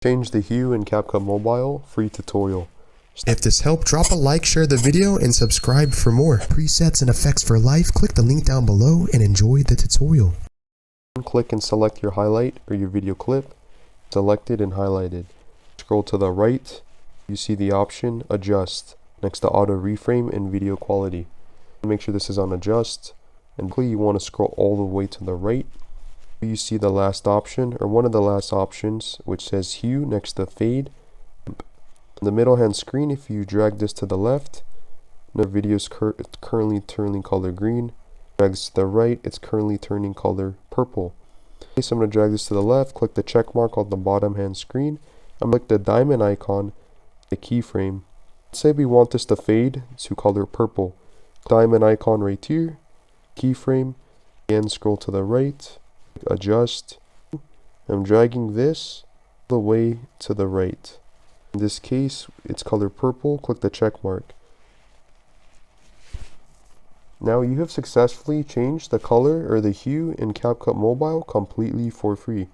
Change the hue in Capcut Mobile, free tutorial. If this helped, drop a like, share the video, and subscribe for more. Presets and effects for life, click the link down below and enjoy the tutorial. Click and select your highlight or your video clip, selected and highlighted. Scroll to the right, you see the option Adjust, next to Auto Reframe and Video Quality. Make sure this is on Adjust, and you want to scroll all the way to the right. You see the last option, or one of the last options, which says Hue next to Fade. In the middle hand screen, if you drag this to the left, the video is currently turning color green. Drag this to the right, it's currently turning color purple. Okay, so I'm going to drag this to the left, click the check mark on the bottom hand screen. I'm going to click the diamond icon, the keyframe. Let's say we want this to fade to color purple. Diamond icon right here, keyframe, and scroll to the right, adjust. I'm dragging this all the way to the right. In this case, it's color purple, click the check mark. Now you have successfully changed the color or the hue in Capcut Mobile completely for free.